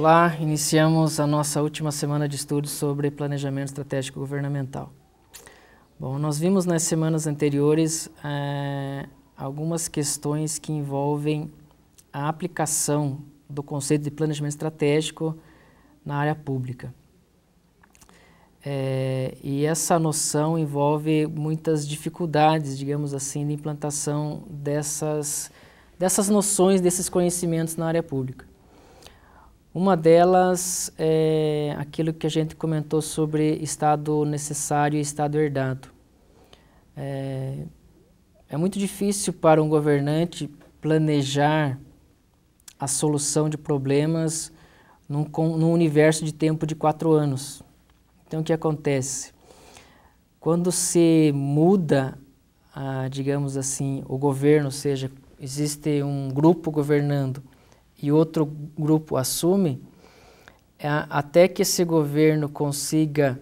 Olá, iniciamos a nossa última semana de estudos sobre planejamento estratégico governamental. Bom, nós vimos nas semanas anteriores algumas questões que envolvem a aplicação do conceito de planejamento estratégico na área pública. E essa noção envolve muitas dificuldades, digamos assim, de implantação dessas noções, desses conhecimentos na área pública. Uma delas é aquilo que a gente comentou sobre estado necessário e estado herdado. É muito difícil para um governante planejar a solução de problemas num universo de tempo de 4 anos. Então, o que acontece? Quando se muda, digamos assim, o governo, ou seja, existe um grupo governando e outro grupo assume, até que esse governo consiga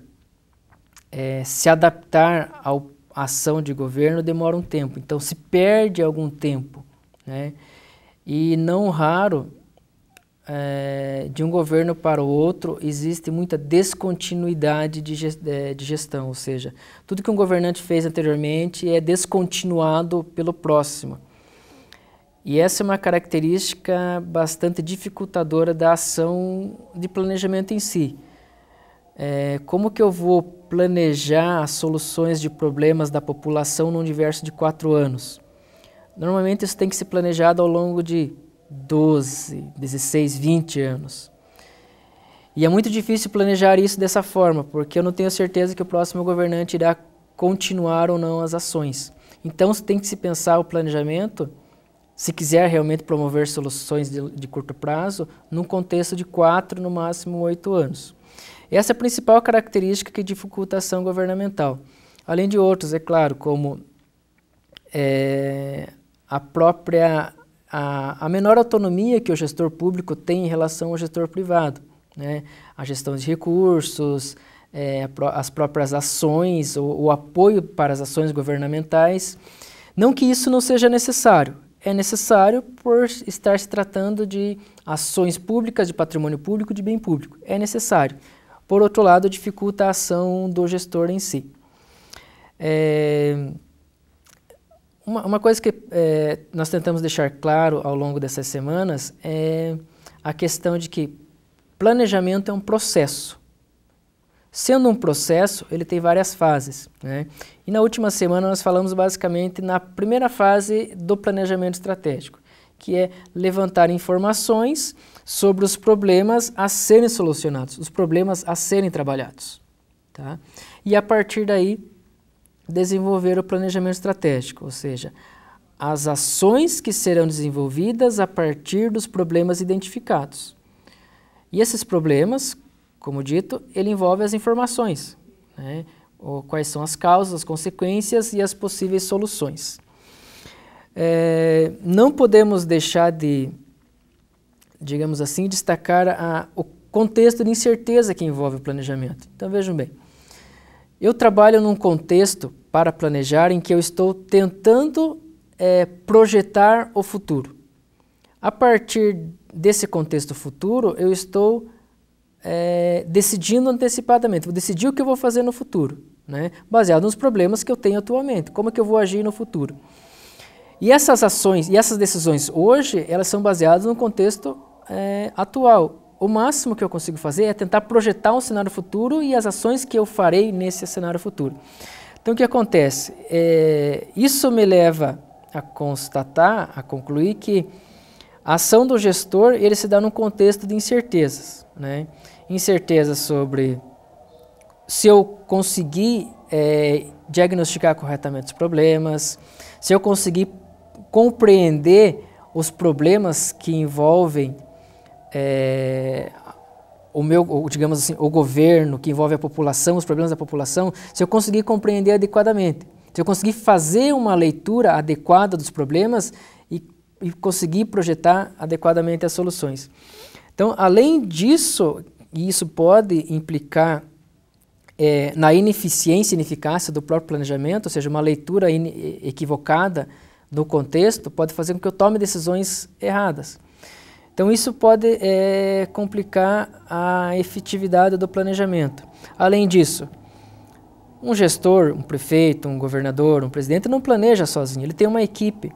se adaptar à ação de governo, demora um tempo. Então, se perde algum tempo, né? E não raro, de um governo para o outro, existe muita descontinuidade de gestão, ou seja, tudo que um governante fez anteriormente é descontinuado pelo próximo. E essa é uma característica bastante dificultadora da ação de planejamento em si. Como que eu vou planejar as soluções de problemas da população num universo de 4 anos? Normalmente isso tem que ser planejado ao longo de 12, 16, 20 anos. E é muito difícil planejar isso dessa forma, porque eu não tenho certeza que o próximo governante irá continuar ou não as ações. Então tem que se pensar o planejamento, se quiser realmente promover soluções de curto prazo, num contexto de 4, no máximo 8 anos. Essa é a principal característica que dificulta a ação governamental. Além de outros, é claro, como a menor autonomia que o gestor público tem em relação ao gestor privado, né? A gestão de recursos, as próprias ações, o apoio para as ações governamentais. Não que isso não seja necessário. É necessário por estar se tratando de ações públicas, de patrimônio público, de bem público. É necessário. Por outro lado, dificulta a ação do gestor em si. Uma coisa que nós tentamos deixar claro ao longo dessas semanas é a questão de que planejamento é um processo. Sendo um processo, ele tem várias fases, né? E na última semana nós falamos basicamente na primeira fase do planejamento estratégico, que é levantar informações sobre os problemas a serem solucionados, os problemas a serem trabalhados, tá? E a partir daí desenvolver o planejamento estratégico, ou seja, as ações que serão desenvolvidas a partir dos problemas identificados. E esses problemas, como dito, ele envolve as informações, né? Quais são as causas, as consequências e as possíveis soluções. Não podemos deixar de, digamos assim, destacar o contexto de incerteza que envolve o planejamento. Então vejam bem, eu trabalho num contexto para planejar em que eu estou tentando projetar o futuro. A partir desse contexto futuro, eu estou decidindo antecipadamente, vou decidir o que eu vou fazer no futuro, né? Baseado nos problemas que eu tenho atualmente, como é que eu vou agir no futuro. E essas ações e essas decisões hoje, elas são baseadas no contexto atual. O máximo que eu consigo fazer é tentar projetar um cenário futuro e as ações que eu farei nesse cenário futuro. Então o que acontece? Isso me leva a constatar, a concluir que a ação do gestor ele se dá num contexto de incertezas, né? Incertezas sobre se eu conseguir diagnosticar corretamente os problemas, se eu conseguir compreender os problemas que envolvem digamos assim, o governo, que envolve a população, os problemas da população, se eu conseguir compreender adequadamente, se eu conseguir fazer uma leitura adequada dos problemas e conseguir projetar adequadamente as soluções. Então, além disso, e isso pode implicar na ineficiência e ineficácia do próprio planejamento, ou seja, uma leitura equivocada do contexto pode fazer com que eu tome decisões erradas. Então isso pode complicar a efetividade do planejamento. Além disso, um gestor, um prefeito, um governador, um presidente não planeja sozinho, ele tem uma equipe.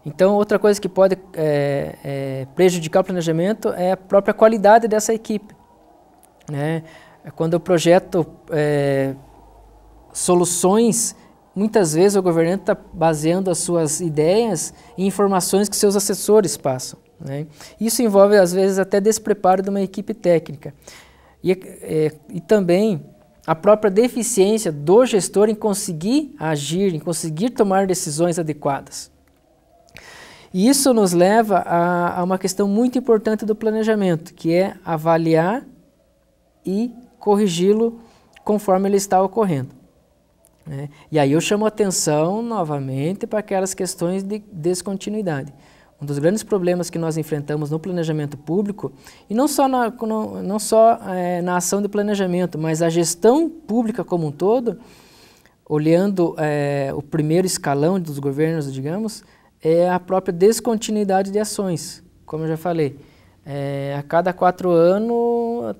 Então outra coisa que pode prejudicar o planejamento é a própria qualidade dessa equipe, né? Quando eu projeto soluções, muitas vezes o governante está baseando as suas ideias em informações que seus assessores passam, né? Isso envolve, às vezes, até despreparo de uma equipe técnica. E também a própria deficiência do gestor em conseguir agir, em conseguir tomar decisões adequadas. E isso nos leva a uma questão muito importante do planejamento, que é avaliar e corrigi-lo conforme ele está ocorrendo, né? E aí eu chamo a atenção novamente para aquelas questões de descontinuidade. Um dos grandes problemas que nós enfrentamos no planejamento público, e não só na ação de planejamento, mas a gestão pública como um todo, olhando o primeiro escalão dos governos, digamos, é a própria descontinuidade de ações. Como eu já falei, a cada 4 anos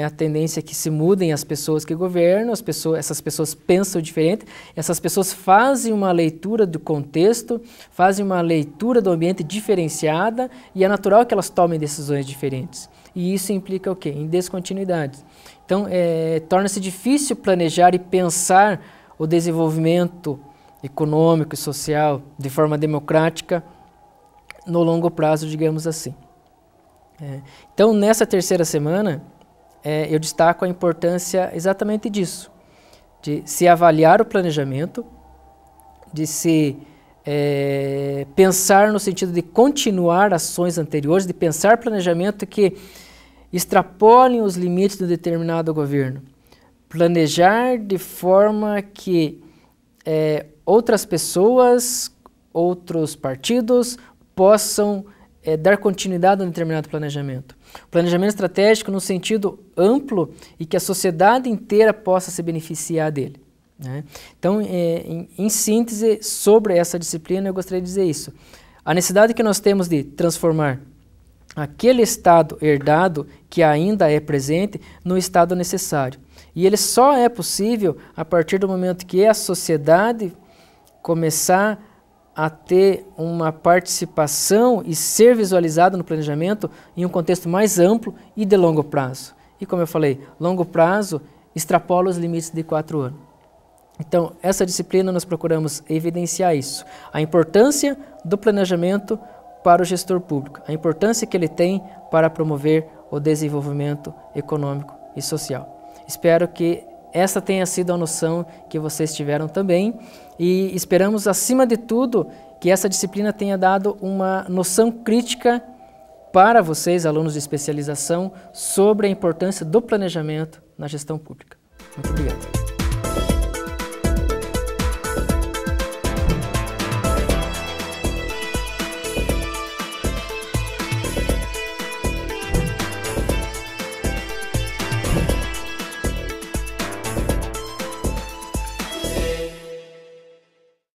a tendência é que se mudem as pessoas que governam, essas pessoas pensam diferente, essas pessoas fazem uma leitura do contexto, fazem uma leitura do ambiente diferenciada e é natural que elas tomem decisões diferentes. E isso implica o quê? Em descontinuidades. Então, torna-se difícil planejar e pensar o desenvolvimento econômico e social de forma democrática no longo prazo, digamos assim. Então, nessa terceira semana, eu destaco a importância exatamente disso, de se avaliar o planejamento, de se pensar no sentido de continuar ações anteriores, de pensar planejamento que extrapolem os limites de um determinado governo. Planejar de forma que outras pessoas, outros partidos possam dar continuidade a um determinado planejamento. Planejamento estratégico no sentido amplo e que a sociedade inteira possa se beneficiar dele, né? Então, em síntese, sobre essa disciplina, eu gostaria de dizer isso. A necessidade que nós temos de transformar aquele estado herdado, que ainda é presente, no estado necessário. E ele só é possível a partir do momento que a sociedade começar a ter uma participação e ser visualizado no planejamento em um contexto mais amplo e de longo prazo. E como eu falei, longo prazo extrapola os limites de 4 anos. Então, essa disciplina nós procuramos evidenciar isso. A importância do planejamento para o gestor público, a importância que ele tem para promover o desenvolvimento econômico e social. Espero que essa tenha sido a noção que vocês tiveram também e esperamos, acima de tudo, que essa disciplina tenha dado uma noção crítica para vocês, alunos de especialização, sobre a importância do planejamento na gestão pública. Muito obrigado.